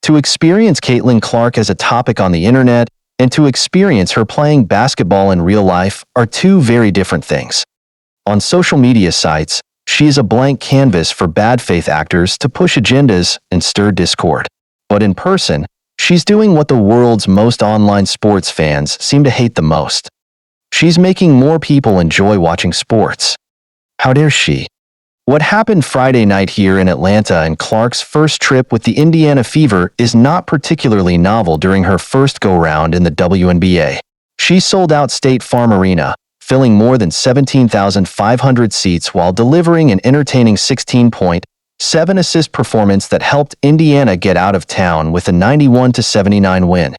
To experience Caitlin Clark as a topic on the internet and to experience her playing basketball in real life are two very different things. On social media sites, she is a blank canvas for bad faith actors to push agendas and stir discord. But in person, she's doing what the world's most online sports fans seem to hate the most. She's making more people enjoy watching sports. How dare she? What happened Friday night here in Atlanta and Clark's first trip with the Indiana Fever is not particularly novel during her first go-round in the WNBA. She sold out State Farm Arena, filling more than 17,500 seats while delivering an entertaining 16-point, 7-assist performance that helped Indiana get out of town with a 91-79 win.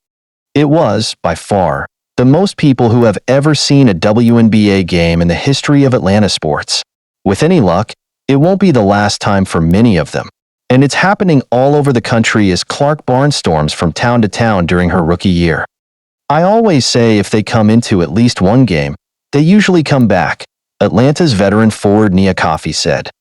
It was, by far, the most people who have ever seen a WNBA game in the history of Atlanta sports. With any luck, it won't be the last time for many of them. And it's happening all over the country as Clark barnstorms from town to town during her rookie year. I always say if they come into at least one game, they usually come back, Atlanta's veteran forward Nia Coffey said.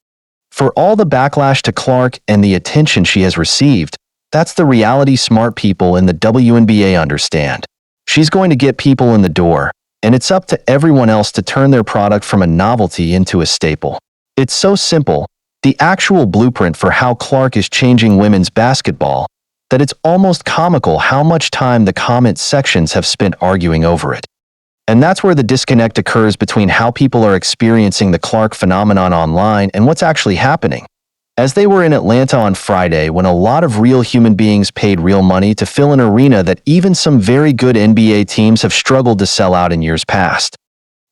For all the backlash to Clark and the attention she has received, that's the reality smart people in the WNBA understand. She's going to get people in the door, and it's up to everyone else to turn their product from a novelty into a staple. It's so simple, the actual blueprint for how Clark is changing women's basketball, that it's almost comical how much time the comment sections have spent arguing over it. And that's where the disconnect occurs between how people are experiencing the Clark phenomenon online and what's actually happening. As they were in Atlanta on Friday when a lot of real human beings paid real money to fill an arena that even some very good NBA teams have struggled to sell out in years past.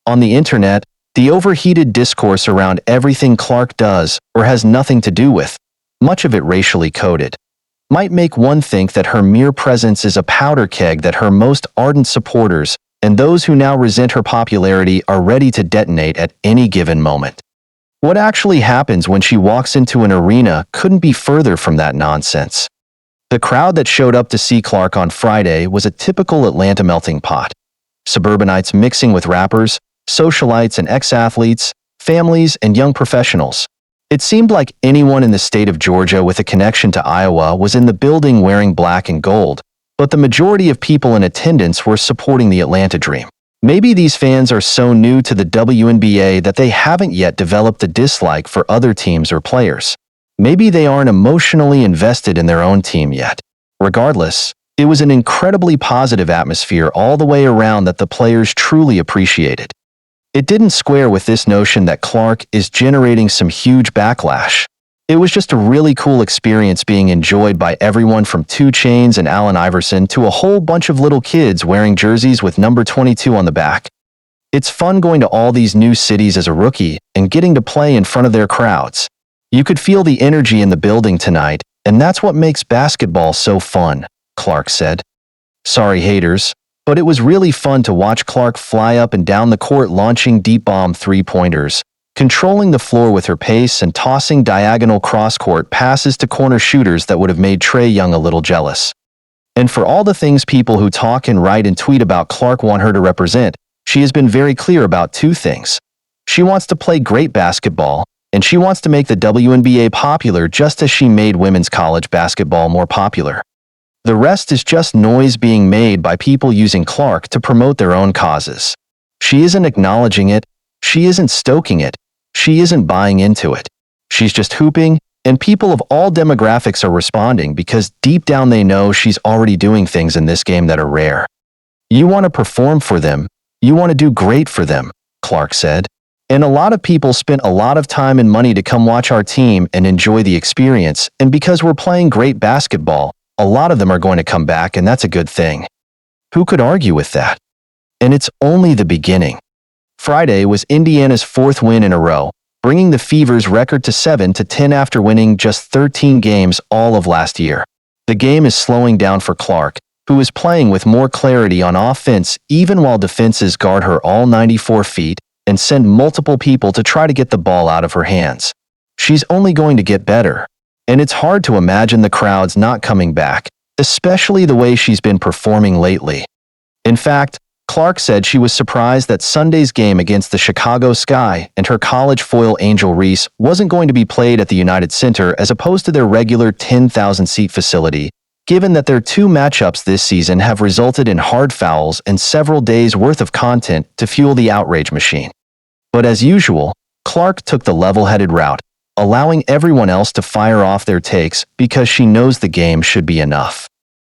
On the internet, the overheated discourse around everything Clark does or has nothing to do with, much of it racially coded, might make one think that her mere presence is a powder keg that her most ardent supporters and those who now resent her popularity are ready to detonate at any given moment. What actually happens when she walks into an arena couldn't be further from that nonsense. The crowd that showed up to see Clark on Friday was a typical Atlanta melting pot. Suburbanites mixing with rappers, socialites and ex-athletes, families and young professionals. It seemed like anyone in the state of Georgia with a connection to Iowa was in the building wearing black and gold, but the majority of people in attendance were supporting the Atlanta dream. Maybe these fans are so new to the WNBA that they haven't yet developed a dislike for other teams or players. Maybe they aren't emotionally invested in their own team yet. Regardless, it was an incredibly positive atmosphere all the way around that the players truly appreciated. It didn't square with this notion that Clark is generating some huge backlash. It was just a really cool experience being enjoyed by everyone from 2 Chainz and Allen Iverson to a whole bunch of little kids wearing jerseys with number 22 on the back. It's fun going to all these new cities as a rookie and getting to play in front of their crowds. You could feel the energy in the building tonight, and that's what makes basketball so fun, Clark said. Sorry haters, but it was really fun to watch Clark fly up and down the court launching deep bomb three-pointers, controlling the floor with her pace and tossing diagonal cross-court passes to corner shooters that would have made Trae Young a little jealous. And for all the things people who talk and write and tweet about Clark want her to represent, she has been very clear about 2 things. She wants to play great basketball, and she wants to make the WNBA popular just as she made women's college basketball more popular. The rest is just noise being made by people using Clark to promote their own causes. She isn't acknowledging it, she isn't stoking it, she isn't buying into it. She's just hooping, and people of all demographics are responding because deep down they know she's already doing things in this game that are rare. You want to perform for them, you want to do great for them, Clark said. And a lot of people spent a lot of time and money to come watch our team and enjoy the experience, and because we're playing great basketball, a lot of them are going to come back, and that's a good thing. Who could argue with that? And it's only the beginning. Friday was Indiana's 4th win in a row, bringing the Fever's record to 7-10 after winning just 13 games all of last year. The game is slowing down for Clark, who is playing with more clarity on offense even while defenses guard her all 94 feet and send multiple people to try to get the ball out of her hands. She's only going to get better. And it's hard to imagine the crowds not coming back, especially the way she's been performing lately. In fact, Clark said she was surprised that Sunday's game against the Chicago Sky and her college foil Angel Reese wasn't going to be played at the United Center as opposed to their regular 10,000-seat facility, given that their two matchups this season have resulted in hard fouls and several days' worth of content to fuel the outrage machine. But as usual, Clark took the level-headed route, allowing everyone else to fire off their takes because she knows the game should be enough.